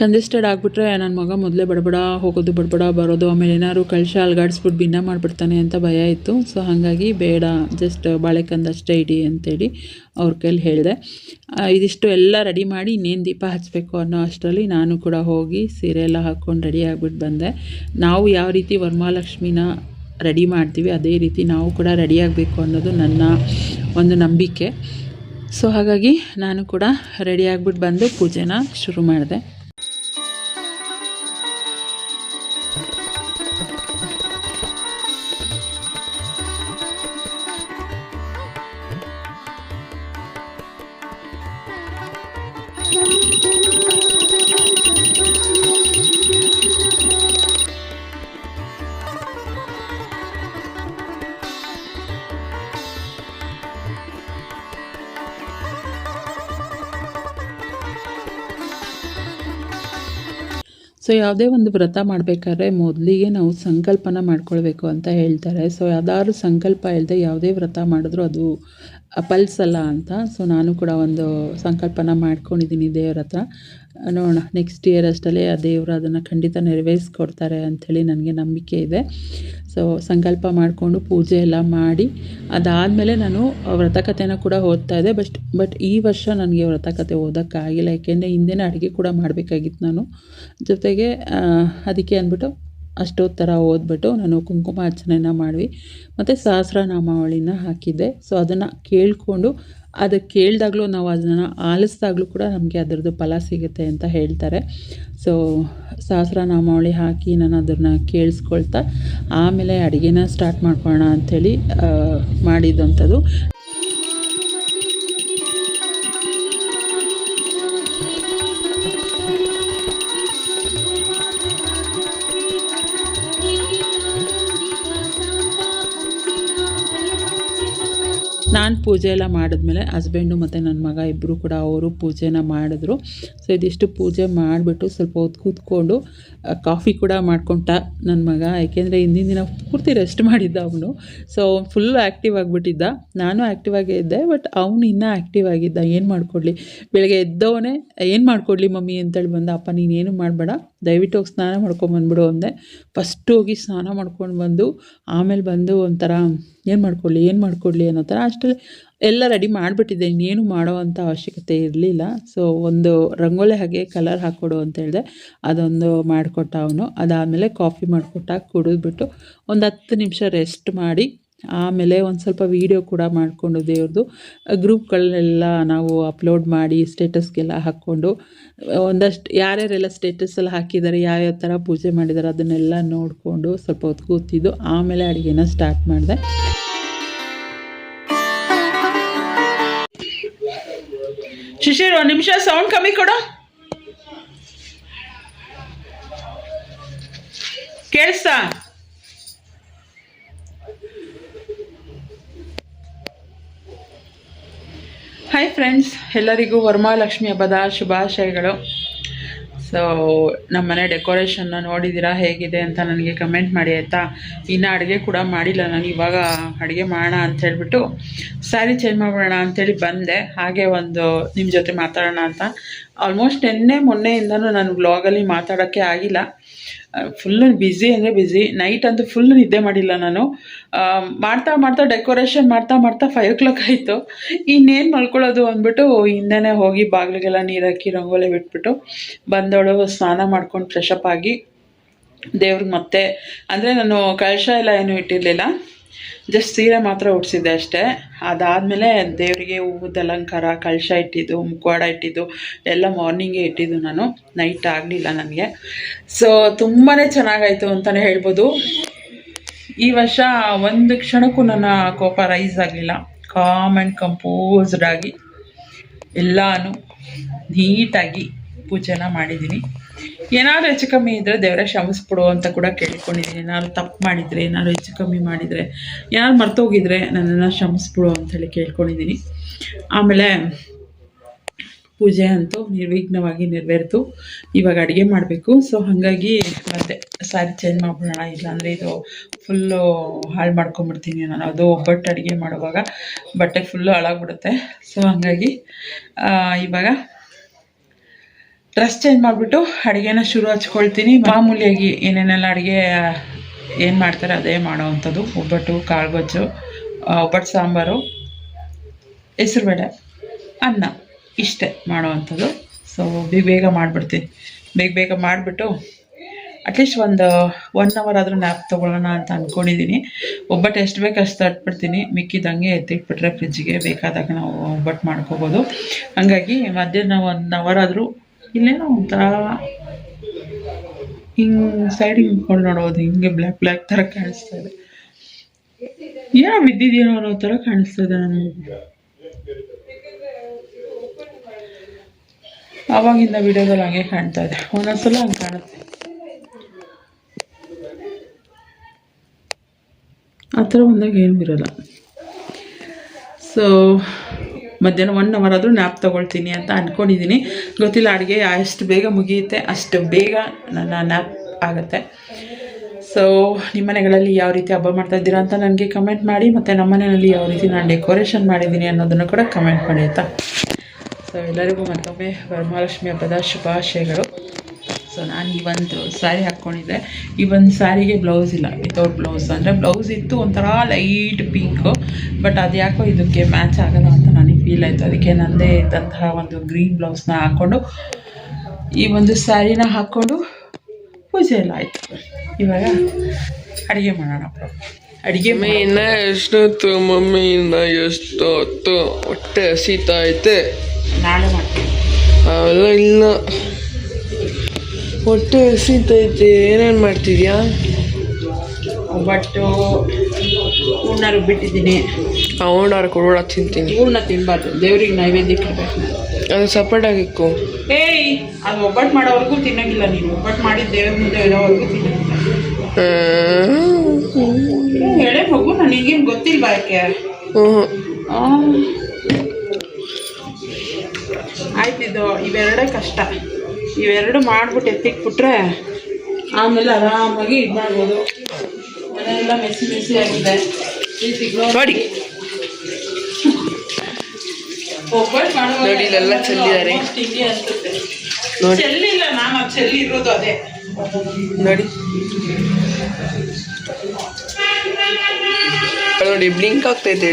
ಕಂಜೆಸ್ಟೆಡ್ ಆಗಿಬಿಟ್ರೆ ನನ್ನ ಮಗ ಮೊದಲೇ ಬಡಬಡ ಹೋಗೋದು ಬಡಬಡ ಬರೋದು, ಆಮೇಲೆ ಏನಾದ್ರು ಕಳಶ ಅಲ್ಗಾಡಿಸ್ಬಿಟ್ಟು ಕಲಿಸ್ಬಿಟ್ಟು ಭಿನ್ನ ಮಾಡಿಬಿಡ್ತಾನೆ ಅಂತ ಭಯ ಇತ್ತು. ಸೊ ಹಾಗಾಗಿ ಬೇಡ, ಜಸ್ಟ್ ಬಾಳೆಕಂದ ಅಷ್ಟೇ ಇಡಿ ಅಂತೇಳಿ ಅವ್ರ ಕೈಲಿ ಹೇಳಿದೆ. ಇದಿಷ್ಟು ಎಲ್ಲ ರೆಡಿ ಮಾಡಿ ಇನ್ನೇನು ದೀಪ ಹಚ್ಚಬೇಕು ಅನ್ನೋ ಅಷ್ಟರಲ್ಲಿ ನಾನು ಕೂಡ ಹೋಗಿ ಸೀರೆ ಎಲ್ಲ ಹಾಕ್ಕೊಂಡು ರೆಡಿ ಆಗಿಬಿಟ್ಟು ಬಂದೆ. ನಾವು ಯಾವ ರೀತಿ ವರಮಹಾಲಕ್ಷ್ಮಿನ ರೆಡಿ ಮಾಡ್ತೀವಿ ಅದೇ ರೀತಿ ನಾವು ಕೂಡ ರೆಡಿ ಆಗಬೇಕು ಅನ್ನೋದು ನನ್ನ ಒಂದು ನಂಬಿಕೆ. ಸೊ ಹಾಗಾಗಿ ನಾನು ಕೂಡ ರೆಡಿ ಆಗಿಬಿಟ್ಟು ಬಂದು ಪೂಜೆನ ಶುರು ಮಾಡಿದೆ. ಸೊ ಯಾವುದೇ ಒಂದು ವ್ರತ ಮಾಡಬೇಕಾದ್ರೆ ಮೊದಲಿಗೆ ನಾವು ಸಂಕಲ್ಪನ ಮಾಡ್ಕೊಳ್ಬೇಕು ಅಂತ ಹೇಳ್ತಾರೆ. ಸೊ ಯಾವ್ದಾದ್ರು ಸಂಕಲ್ಪ ಇಲ್ಲದೆ ಯಾವುದೇ ವ್ರತ ಮಾಡಿದ್ರು ಅದು ಫಲಿಸಲ್ಲ ಅಂತ. ಸೊ ನಾನು ಕೂಡ ಒಂದು ಸಂಕಲ್ಪನ ಮಾಡ್ಕೊಂಡಿದ್ದೀನಿ ದೇವ್ರ ಹತ್ರ. ನೋಡೋಣ ನೆಕ್ಸ್ಟ್ ಇಯರ್ ಅಷ್ಟಲ್ಲೇ ಆ ದೇವರು ಅದನ್ನು ಖಂಡಿತ ನೆರವೇರಿಸ್ಕೊಡ್ತಾರೆ ಅಂಥೇಳಿ ನನಗೆ ನಂಬಿಕೆ ಇದೆ. ಸೊ ಸಂಕಲ್ಪ ಮಾಡಿಕೊಂಡು ಪೂಜೆ ಎಲ್ಲ ಮಾಡಿ ಅದಾದಮೇಲೆ ನಾನು ವ್ರತಕಥೆನ ಕೂಡ ಓದ್ತಾ ಇದ್ದೆ. ಬಟ್ ಈ ವರ್ಷ ನನಗೆ ವ್ರತಕಥೆ ಓದೋಕ್ಕಾಗಿಲ್ಲ, ಯಾಕೆಂದರೆ ಹಿಂದೆನೇ ಅಡುಗೆ ಕೂಡ ಮಾಡಬೇಕಾಗಿತ್ತು ನಾನು. ಜೊತೆಗೆ ಅದಕ್ಕೆ ಅಂದ್ಬಿಟ್ಟು ಅಷ್ಟೊತ್ತರ ಓದ್ಬಿಟ್ಟು ನಾನು ಕುಂಕುಮ ಅರ್ಚನೆನ ಮಾಡಿ ಮತ್ತು ಸಹಸ್ರನಾಮಾವಳಿನ ಹಾಕಿದ್ದೆ. ಸೊ ಅದನ್ನು ಕೇಳಿಕೊಂಡು ಅದಕ್ಕೆ ಕೇಳಿದಾಗಲೂ ನಾವು ಅದನ್ನು ಆಲಿಸಿದಾಗಲೂ ಕೂಡ ನಮಗೆ ಅದರದ್ದು ಫಲ ಸಿಗುತ್ತೆ ಅಂತ ಹೇಳ್ತಾರೆ. ಸೊ ಸಹಸ್ರನಾಮಾವಳಿ ಹಾಕಿ ನಾನು ಅದನ್ನು ಕೇಳಿಸ್ಕೊಳ್ತಾ ಆಮೇಲೆ ಅಡುಗೆನ ಸ್ಟಾರ್ಟ್ ಮಾಡ್ಕೊಳ್ಳೋಣ ಅಂಥೇಳಿ ಮಾಡಿದ್ದಂಥದ್ದು. ನಾನು ಪೂಜೆ ಎಲ್ಲ ಮಾಡಿದ್ಮೇಲೆ ಹಸ್ಬೆಂಡು ಮತ್ತು ನನ್ನ ಮಗ ಇಬ್ಬರು ಕೂಡ ಅವರು ಪೂಜೆನ ಮಾಡಿದ್ರು. ಸೊ ಇದಿಷ್ಟು ಪೂಜೆ ಮಾಡಿಬಿಟ್ಟು ಸ್ವಲ್ಪ ಹೊತ್ತು ಕೂತ್ಕೊಂಡು ಕಾಫಿ ಕೂಡ ಮಾಡ್ಕೊಂಡ ನನ್ನ ಮಗ. ಯಾಕೆಂದರೆ ಹಿಂದಿನ ದಿನ ಪೂರ್ತಿ ರೆಸ್ಟ್ ಮಾಡಿದ್ದ ಅವನು. ಸೊ ಫುಲ್ಲು ಆ್ಯಕ್ಟಿವ್ ಆಗಿಬಿಟ್ಟಿದ್ದ. ನಾನು ಆ್ಯಕ್ಟಿವ್ ಆಗೇ ಇದ್ದೆ, ಬಟ್ ಅವನು ಇನ್ನೂ ಆ್ಯಕ್ಟಿವ್ ಆಗಿದ್ದ. ಏನು ಮಾಡಿಕೊಡ್ಲಿ, ಬೆಳಗ್ಗೆ ಎದ್ದವನೇ ಏನು ಮಾಡಿಕೊಡ್ಲಿ ಮಮ್ಮಿ ಅಂತೇಳಿ ಬಂದ. ಅಪ್ಪ ನೀನೇನು ಮಾಡಬೇಡ, ದಯವಿಟ್ಟು ಹೋಗಿ ಸ್ನಾನ ಮಾಡ್ಕೊಂಬಂದ್ಬಿಡು ಅಂದೆ. ಫಸ್ಟು ಹೋಗಿ ಸ್ನಾನ ಮಾಡ್ಕೊಂಡು ಬಂದು ಆಮೇಲೆ ಬಂದು ಒಂಥರ ಏನು ಮಾಡಿಕೊಡ್ಲಿ ಅನ್ನೋ ಥರ ಅಷ್ಟರಲ್ಲಿ ಎಲ್ಲ ರೆಡಿ ಮಾಡಿಬಿಟ್ಟಿದ್ದೆ. ಇನ್ನೇನು ಮಾಡೋ ಅಂಥ ಅವಶ್ಯಕತೆ ಇರಲಿಲ್ಲ. ಸೊ ಒಂದು ರಂಗೋಲಿ ಹಾಗೆ ಕಲರ್ ಹಾಕ್ಕೊಡು ಅಂತ ಹೇಳಿದೆ, ಅದೊಂದು ಮಾಡಿಕೊಟ್ಟ ಅವನು. ಅದಾದಮೇಲೆ ಕಾಫಿ ಮಾಡಿಕೊಟ್ಟ, ಕುಡಿದ್ಬಿಟ್ಟು ಒಂದು 10 ನಿಮಿಷ ರೆಸ್ಟ್ ಮಾಡಿ ಆಮೇಲೆ ಒಂದು ಸ್ವಲ್ಪ ವೀಡಿಯೋ ಕೂಡ ಮಾಡಿಕೊಂಡು ದೇವ್ರದ್ದು ಗ್ರೂಪ್ಗಳನ್ನೆಲ್ಲ ನಾವು ಅಪ್ಲೋಡ್ ಮಾಡಿ ಸ್ಟೇಟಸ್ಗೆಲ್ಲ ಹಾಕ್ಕೊಂಡು ಒಂದಷ್ಟು ಯಾರ್ಯಾರೆಲ್ಲ ಸ್ಟೇಟಸಲ್ಲಿ ಹಾಕಿದ್ದಾರೆ, ಯಾವ್ಯಾವ ಥರ ಪೂಜೆ ಮಾಡಿದ್ದಾರೆ ಅದನ್ನೆಲ್ಲ ನೋಡಿಕೊಂಡು ಸ್ವಲ್ಪ ಹೊತ್ತು ಕೂತಿದ್ದು. ಆಮೇಲೆ ಅಡುಗೆನ ಸ್ಟಾರ್ಟ್ ಮಾಡಿದೆ. ಶಿಶಿರ್ ಒಂದು ನಿಮಿಷ ಸೌಂಡ್ ಕಮ್ಮಿ ಕೊಡು, ಕೇಳಿಸ್ತಾ? ಹಾಯ್ ಫ್ರೆಂಡ್ಸ್, ಎಲ್ಲರಿಗೂ ವರಮಹಾಲಕ್ಷ್ಮಿ ಹಬ್ಬದ ಶುಭಾಶಯಗಳು. ಸೊ ನಮ್ಮನೆ ಡೆಕೋರೇಷನ್ನ ನೋಡಿದ್ದೀರಾ ಹೇಗಿದೆ ಅಂತ ನನಗೆ ಕಮೆಂಟ್ ಮಾಡಿ ಆಯಿತಾ. ಇನ್ನು ಅಡುಗೆ ಕೂಡ ಮಾಡಿಲ್ಲ ನಾನು. ಇವಾಗ ಅಡುಗೆ ಮಾಡೋಣ ಅಂಥೇಳ್ಬಿಟ್ಟು ಸ್ಯಾರಿ ಚೇಂಜ್ ಮಾಡೋಣ ಅಂಥೇಳಿ ಬಂದೆ. ಹಾಗೆ ಒಂದು ನಿಮ್ಮ ಜೊತೆ ಮಾತಾಡೋಣ ಅಂತ. ಆಲ್ಮೋಸ್ಟ್ ಮೊನ್ನೆಯಿಂದನೂ ನಾನು ವ್ಲಾಗಲ್ಲಿ ಮಾತಾಡೋಕ್ಕೆ ಆಗಿಲ್ಲ. ಫುಲ್ಲು ಬ್ಯುಸಿ ಅಂದರೆ ಬ್ಯುಸಿ. ನೈಟ್ ಅಂತೂ ಫುಲ್ ನಿದ್ದೆ ಮಾಡಿಲ್ಲ ನಾನು. ಮಾಡ್ತಾ ಡೆಕೋರೇಷನ್ ಮಾಡ್ತಾ 5 o'clock ಆಯಿತು. ಇನ್ನೇನು ಮಲ್ಕೊಳ್ಳೋದು ಅಂದ್ಬಿಟ್ಟು ಹಿಂದೆನೇ ಹೋಗಿ ಬಾಗಿಲಿಗೆಲ್ಲ ನೀರು ಹಾಕಿ ರಂಗೋಲಿ ಬಿಟ್ಬಿಟ್ಟು ಬಂದವಳು ಸ್ನಾನ ಮಾಡ್ಕೊಂಡು ಫ್ರೆಶಪ್ ಆಗಿ ದೇವ್ರಿಗೆ ಮತ್ತೆ ಅಂದರೆ ನಾನು ಕಳಶ ಎಲ್ಲ ಏನೂ ಇಟ್ಟಿರಲಿಲ್ಲ, ಜಸ್ಟ್ ಸೀರೆ ಮಾತ್ರ ಉಡಿಸಿದ್ದೆ ಅಷ್ಟೇ. ಅದಾದಮೇಲೆ ದೇವರಿಗೆ ಹೂವದ ಅಲಂಕಾರ, ಕಳಶ ಇಟ್ಟಿದ್ದು, ಮುಖವಾಡ ಇಟ್ಟಿದ್ದು ಎಲ್ಲ ಮಾರ್ನಿಂಗೇ ಇಟ್ಟಿದ್ದು ನಾನು. ನೈಟ್ ಆಗಲಿಲ್ಲ ನನಗೆ. ಸೊ ತುಂಬಾ ಚೆನ್ನಾಗಾಯಿತು ಅಂತಲೇ ಹೇಳ್ಬೋದು. ಈ ವರ್ಷ ಒಂದು ಕ್ಷಣಕ್ಕೂ ನನ್ನ ಕೋಪ ರೈಸ್ ಆಗಲಿಲ್ಲ. ಕಾಮ್ ಆ್ಯಂಡ್ ಕಂಪೋಸ್ಡ್ ಆಗಿ ಎಲ್ಲನೂ ನೀಟಾಗಿ ಪೂಜೆನ ಮಾಡಿದ್ದೀನಿ. ಏನಾದರೂ ಹೆಚ್ಚು ಕಮ್ಮಿ ಇದ್ದರೆ ದೇವರೇ ಕ್ಷಮಿಸ್ಬಿಡು ಅಂತ ಕೂಡ ಕೇಳ್ಕೊಂಡಿದ್ದೀನಿ. ಏನಾದ್ರು ತಪ್ಪು ಮಾಡಿದರೆ, ಏನಾದ್ರು ಹೆಚ್ಚು ಕಮ್ಮಿ ಮಾಡಿದರೆ, ಏನಾದ್ರು ಮರ್ತೋಗಿದ್ರೆ ನನ್ನನ್ನು ಕ್ಷಮಿಸ್ಬಿಡು ಅಂಥೇಳಿ ಕೇಳ್ಕೊಂಡಿದ್ದೀನಿ. ಆಮೇಲೆ ಪೂಜೆ ಅಂತೂ ನಿರ್ವಿಘ್ನವಾಗಿ ನೆರವೇರಿತು. ಇವಾಗ ಅಡುಗೆ ಮಾಡಬೇಕು. ಸೊ ಹಾಗಾಗಿ ಮತ್ತೆ ಸ್ಯಾರಿ ಚೇಂಜ್ ಮಾಡ್ಬಿಡೋಣ, ಇಲ್ಲಾಂದರೆ ಇದು ಫುಲ್ಲು ಹಾಳು ಮಾಡ್ಕೊಂಬಿಡ್ತೀನಿ ನಾನು. ಅದು ಒಬ್ಬಟ್ಟು ಅಡುಗೆ ಮಾಡುವಾಗ ಬಟ್ಟೆ ಫುಲ್ಲು ಹಾಳಾಗ್ಬಿಡುತ್ತೆ. ಸೊ ಹಾಗಾಗಿ ಇವಾಗ ಡ್ರೆಸ್ ಚೇಂಜ್ ಮಾಡಿಬಿಟ್ಟು ಅಡುಗೆನ ಶುರು ಹಚ್ಕೊಳ್ತೀನಿ. ಮಾಮೂಲಿಯಾಗಿ ಏನೇನೆಲ್ಲ ಅಡುಗೆ ಏನು ಮಾಡ್ತಾರೆ ಅದೇ ಮಾಡೋ ಅಂಥದ್ದು. ಒಬ್ಬಟ್ಟು, ಕಾಳುಗೊಜ್ಜು, ಒಬ್ಬಟ್ಟು ಸಾಂಬಾರು, ಹೆಸ್ರುಬೇಳೆ, ಅನ್ನ ಇಷ್ಟೇ ಮಾಡೋ ಅಂಥದ್ದು. ಸೊ ಬೇಗ ಮಾಡಿಬಿಡ್ತೀನಿ. ಬೇಗ ಮಾಡಿಬಿಟ್ಟು ಅಟ್ಲೀಸ್ಟ್ ಒಂದು 1 ಅವರ್ ಆದರೂ ನ್ಯಾಪ್ ತೊಗೊಳ್ಳೋಣ ಅಂತ ಅಂದ್ಕೊಂಡಿದ್ದೀನಿ. ಒಬ್ಬಟ್ಟು ಎಷ್ಟು ಬೇಕು ಅಷ್ಟು ತಟ್ಬಿಡ್ತೀನಿ, ಮಿಕ್ಕಿದಂಗೆ ಎತ್ತಿಟ್ಬಿಟ್ರೆ ಫ್ರಿಜ್ಜಿಗೆ ಬೇಕಾದಾಗ ನಾವು ಒಬ್ಬಟ್ಟು ಮಾಡ್ಕೋಬೋದು. ಹಾಗಾಗಿ ಮಧ್ಯಾಹ್ನ 1 ಅವರ್ ಆದರೂ ಇಲ್ಲೇನೋ ಒಂಥರ ಹಿಂಗೆ ಸೈಡಿಗೆ ನಿಂತ್ಕೊಂಡು ನೋಡೋದು, ಹಿಂಗೆ ಬ್ಲ್ಯಾಕ್ ಥರ ಕಾಣಿಸ್ತಾ ಇದೆ. ಏನೋ ಬಿದ್ದಿದೆಯೋ ಅನ್ನೋ ಥರ ಕಾಣಿಸ್ತಾ ಇದೆ ನನಗೆ. ಆವಾಗಿಂದ ವಿಡಿಯೋದಲ್ಲಿ ಹಂಗೆ ಕಾಣ್ತಾ ಇದೆ, ಒಂದೊಂದ್ಸಲ ಹಂಗೆ ಕಾಣುತ್ತೆ. ಆ ಥರ ಬಂದಾಗ ಏನೂ ಇರೋಲ್ಲ. ಸೊ ಮಧ್ಯಾಹ್ನ 1 ಅವರ್ ಆದರೂ ನ್ಯಾಪ್ ತೊಗೊಳ್ತೀನಿ ಅಂತ ಅಂದ್ಕೊಂಡಿದ್ದೀನಿ. ಗೊತ್ತಿಲ್ಲ, ಅಡುಗೆ ಎಷ್ಟು ಬೇಗ ಮುಗಿಯುತ್ತೆ ಅಷ್ಟು ಬೇಗ ನನ್ನ ನ್ಯಾಪ್ ಆಗುತ್ತೆ. ಸೊ ನಿಮ್ಮ ಮನೆಗಳಲ್ಲಿ ಯಾವ ರೀತಿ ಹಬ್ಬ ಮಾಡ್ತಾಯಿದ್ದೀರಾ ಅಂತ ನನಗೆ ಕಮೆಂಟ್ ಮಾಡಿ, ಮತ್ತು ನಮ್ಮ ಮನೆಯಲ್ಲಿ ಯಾವ ರೀತಿ ನಾನು ಡೆಕೋರೇಷನ್ ಮಾಡಿದ್ದೀನಿ ಅನ್ನೋದನ್ನು ಕೂಡ ಕಮೆಂಟ್ ಮಾಡಿ ಆಯಿತಾ. ಸೊ ಎಲ್ಲರಿಗೂ ಮತ್ತೊಮ್ಮೆ ವರಮಹಾಲಕ್ಷ್ಮಿ ಹಬ್ಬದ ಶುಭಾಶಯಗಳು. ಸೊ ನಾನು ಈ ಒಂದು ಸ್ಯಾರಿ ಹಾಕ್ಕೊಂಡಿದ್ದೆ. ಈ ಒಂದು ಸ್ಯಾರಿಗೆ ಬ್ಲೌಸ್ ಇಲ್ಲ, ವಿತೌಟ್ ಬ್ಲೌಸ್. ಅಂದರೆ ಬ್ಲೌಸ್ ಇತ್ತು ಒಂಥರ ಲೈಟ್ ಪಿಂಕು, ಬಟ್ ಅದು ಯಾಕೋ ಇದಕ್ಕೆ ಮ್ಯಾಚ್ ಆಗೋಲ್ಲ ಅಂತ ನನಗೆ ಫೀಲ್ ಆಯಿತು. ಅದಕ್ಕೆ ನನ್ನದೇ ಇದ್ದಂತಹ ಒಂದು ಗ್ರೀನ್ ಬ್ಲೌಸ್ನ ಹಾಕ್ಕೊಂಡು ಈ ಒಂದು ಸ್ಯಾರಿನ ಹಾಕ್ಕೊಂಡು ಪೂಜೆ ಎಲ್ಲ ಆಯಿತು. ಇವಾಗ ಅಡುಗೆ ಮಾಡೋಣ. ಅಡುಗೆ ಇನ್ನ ಎಷ್ಟೊತ್ತು ಮಮ್ಮಿ, ಇನ್ನ ಎಷ್ಟು ಹೊತ್ತು ಹೊಟ್ಟೆ ಹಸಿತೈತೆ. ನಾಳೆ ಮಾಡ್ತೀನಿ. ಅವೆಲ್ಲ ಇಲ್ಲ, ಹೊಟ್ಟೆ ಹಸಿತೈತೆ. ಏನೇನು ಮಾಡ್ತಿದ್ಯಾ? ಒಬ್ಬಟ್ಟು ಹೂರ್ಣ ರುಬ್ಬಿಟ್ಟಿದ್ದೀನಿ. ಹೂರ್ಣ ತಿಂತೀನಿ. ಹೂರ್ಣ ತಿನ್ನಬಾರ್ದು, ದೇವ್ರಿಗೆ ನೈವೇದ್ಯಕ್ಕೆ ಇಡಬೇಕು. ಅದು ಸಪ್ರೇಟಾಗಿ ಇಕ್ಕು. ಏಯ್, ಅದು ಒಬ್ಬಟ್ಟು ಮಾಡೋವರೆಗೂ ತಿನ್ನೋಂಗಿಲ್ಲ ನೀನು. ಒಬ್ಬಟ್ಟು ಮಾಡಿ ದೇವ್ರ ಮುಂದೆ ಇಡೋವರೆಗೂ ತಿನ್ನೋಂಗಿಲ್ಲ. ಹೇಳೇ ಮಗು, ನನಗೇನು ಗೊತ್ತಿಲ್ವಾ ಯಾಕೆ? ಆಯ್ತಿದ್ದು ಇವೆರಡೇ ಕಷ್ಟ. ಇವೆರಡು ಮಾಡಿಬಿಟ್ಟು ಎತ್ತಿಕ್ಬಿಟ್ರೆ ಆಮೇಲೆ ಆರಾಮಾಗಿ ಇದು ಮಾಡ್ಬೋದು. ಮನೆಯೆಲ್ಲ ಮೆಸ್ಸಿ ಆಗಿದೆ. ನೋಡಿ ನೋಡಿ, ಇಲ್ಲೆಲ್ಲ ಚೆಲ್ಲಿದ್ದಾರೆ. ಚೆಲ್ಲಿಲ್ಲ, ನಾನು ಚೆಲ್ಲಿರೋದು ಅದೇ ನೋಡಿ. ನೋಡಿ ಬ್ಲಿಂಕ್ ಆಗ್ತೈತೆ,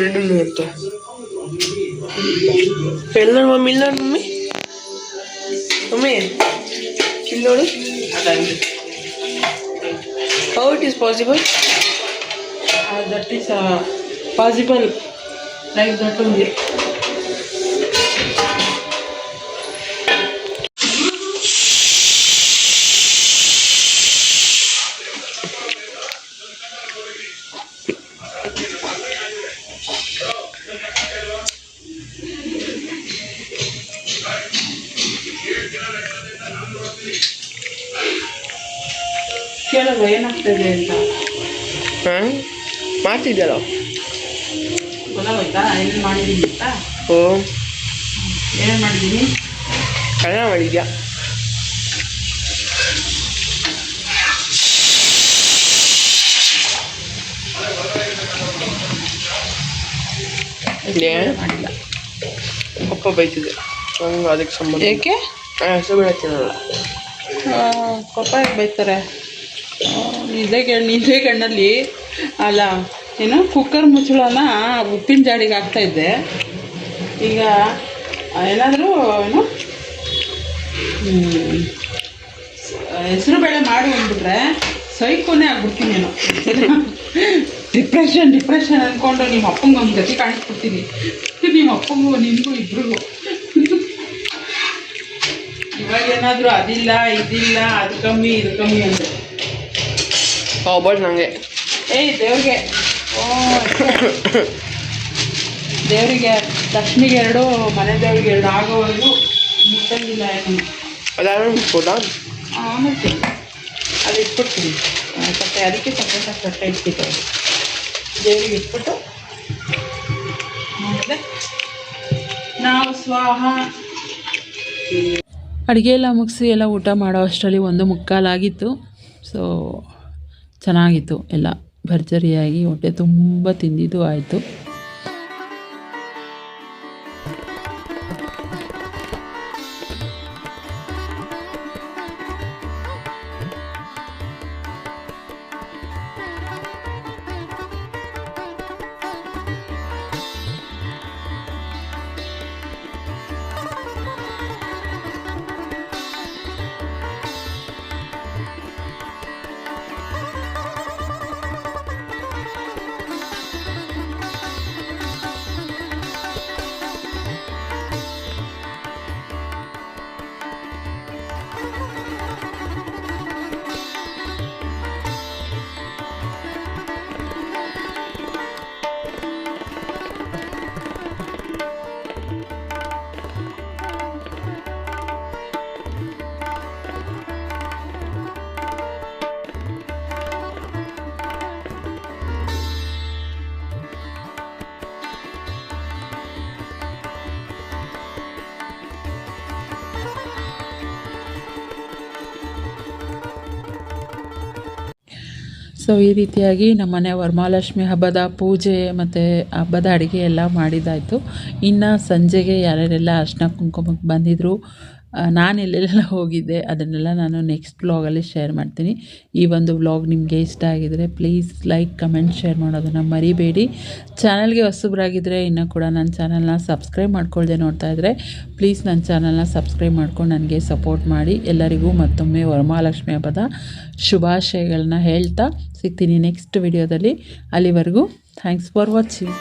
ರೆಡ್ ಅಂತ. ಎಲ್ಲ ಮಮ್ಮಿ, ಇಲ್ಲ ಮಮ್ಮಿ, ಮಮ್ಮಿ ಇಲ್ಲಿ ನೋಡು. How it is possible? That is possible like that only. ಕೇಳಲ್ಲ ಏನಾಗ್ತದೆ ಅಂತ. ಮಾಡ್ತಿದ್ಯಲ್ಲ, ಗೊತ್ತಾಗೋಯ್ತಾ ಏನು ಮಾಡಿದ್ದೀನಿ ಅಂತ? ಓ, ಏನೇನು ಮಾಡಿದ್ದೀನಿ? ಕನ್ನಡ ಮಾಡಿದ್ಯಾ? ಮಾಡಿಲ್ಲ. ಅಪ್ಪ ಬೈತಿದ್ದೆ ನಂಗೆ, ಅದಕ್ಕೆ ಸಂಬಂಧ. ಏಕೆ? ಹೆಸರು ತಿನ್ನಲ್ಲ. ಪಪ್ಪ ಯಾಕೆ ಬೈತಾರೆ? ನಿಜೇ ಕಣ್ಣಲ್ಲಿ ಅಲ್ಲ ಏನು, ಕುಕ್ಕರ್ ಮುಚ್ಚಳನ ಉಪ್ಪಿನ ಜಾಡಿಗೆ ಹಾಕ್ತಾಯಿದ್ದೆ. ಈಗ ಏನಾದರೂ ಏನು ಹೆಸರು ಬೇಳೆ ಮಾಡಿ ಅಂದ್ಬಿಟ್ರೆ ಸೈಕೋನೇ ಆಗ್ಬಿಡ್ತೀನಿ ಏನೋ. ಡಿಪ್ರೆಷನ್ ಅಂದ್ಕೊಂಡು ನಿಮ್ಮ ಅಪ್ಪಂಗೆ ಒಂದು ಗತಿ ಕಾಣಿಸ್ಬಿಡ್ತೀನಿ. ನಿಮ್ಮ ಅಪ್ಪಂಗೂ ನಿನಗೂ ಇಬ್ರಿಗೂ. ಇವಾಗ ಏನಾದರೂ ಅದಿಲ್ಲ ಇದಿಲ್ಲ, ಅದು ಕಮ್ಮಿ ಇದು ಕಮ್ಮಿ ಅಂದರೆ ಬಟ್ ನನಗೆ ದೇವ್ರಿಗೆ ದೇವರಿಗೆ ಲಕ್ಷ್ಮಿಗೆ 2, ಮನೆ ದೇವರಿಗೆ 2 ಆಗೋವರೆಗೂ ಮುಟ್ಟಂಗಿಲ್ಲ ಏನು. ಅದಾದ್ರೂ ಮುಟ್ಬೋದಾ? ಆಮೇಲೆ ಅದು ಇಟ್ಬಿಡ್ತೀನಿ ತಟ್ಟೆ. ಅದಕ್ಕೆ ಸಪ್ರೇಟಾಗಿ ತಟ್ಟೆ ಇಟ್ಬಿಟ್ಟು ದೇವರಿಗೆ ಇಟ್ಬಿಟ್ಟು ಆಮೇಲೆ ನಾವು ಸ್ವಾಹ. ಅಡುಗೆ ಎಲ್ಲ ಮುಗಿಸಿ ಎಲ್ಲ ಊಟ ಮಾಡೋ ಅಷ್ಟರಲ್ಲಿ 1:15 ಆಗಿತ್ತು. ಸೊ ಚೆನ್ನಾಗಿತ್ತು, ಎಲ್ಲ ಭರ್ಜರಿಯಾಗಿ ಹೊಟ್ಟೆ ತುಂಬ ತಿಂದಿದ್ದು ಆಯಿತು. ಸೊ ಈ ರೀತಿಯಾಗಿ ನಮ್ಮನೆ ವರಮಹಾಲಕ್ಷ್ಮಿ ಹಬ್ಬದ ಪೂಜೆ ಮತ್ತು ಹಬ್ಬದ ಅಡುಗೆ ಎಲ್ಲ ಮಾಡಿದ್ದಾಯಿತು. ಇನ್ನು ಸಂಜೆಗೆ ಯಾರ್ಯಾರೆಲ್ಲ ಅರ್ಶಿನ ಕುಂಕುಮಕ್ಕೆ ಬಂದಿದ್ದರು, ನಾನು ಎಲ್ಲೆಲ್ಲ ಹೋಗಿದ್ದೆ ಅದನ್ನೆಲ್ಲ ನಾನು ನೆಕ್ಸ್ಟ್ ವ್ಲಾಗಲ್ಲಿ ಶೇರ್ ಮಾಡ್ತೀನಿ. ಈ ಒಂದು ವ್ಲಾಗ್ ನಿಮಗೆ ಇಷ್ಟ ಆಗಿದರೆ ಪ್ಲೀಸ್ ಲೈಕ್, ಕಮೆಂಟ್, ಶೇರ್ ಮಾಡೋದನ್ನು ಮರಿಬೇಡಿ. ಚಾನಲ್ಗೆ ಹೊಸಬ್ರಾಗಿದ್ದರೆ ಇನ್ನೂ ಕೂಡ ನನ್ನ ಚಾನಲ್ನ ಸಬ್ಸ್ಕ್ರೈಬ್ ಮಾಡ್ಕೊಳ್ದೆ ನೋಡ್ತಾ ಇದ್ದರೆ ಪ್ಲೀಸ್ ನನ್ನ ಚಾನಲ್ನ ಸಬ್ಸ್ಕ್ರೈಬ್ ಮಾಡ್ಕೊಂಡು ನನಗೆ ಸಪೋರ್ಟ್ ಮಾಡಿ. ಎಲ್ಲರಿಗೂ ಮತ್ತೊಮ್ಮೆ ವರಮಹಾಲಕ್ಷ್ಮಿ ಹಬ್ಬದ ಶುಭಾಶಯಗಳನ್ನ ಹೇಳ್ತಾ ಸಿಗ್ತೀನಿ ನೆಕ್ಸ್ಟ್ ವಿಡಿಯೋದಲ್ಲಿ. ಅಲ್ಲಿವರೆಗೂ ಥ್ಯಾಂಕ್ಸ್ ಫಾರ್ ವಾಚಿಂಗ್.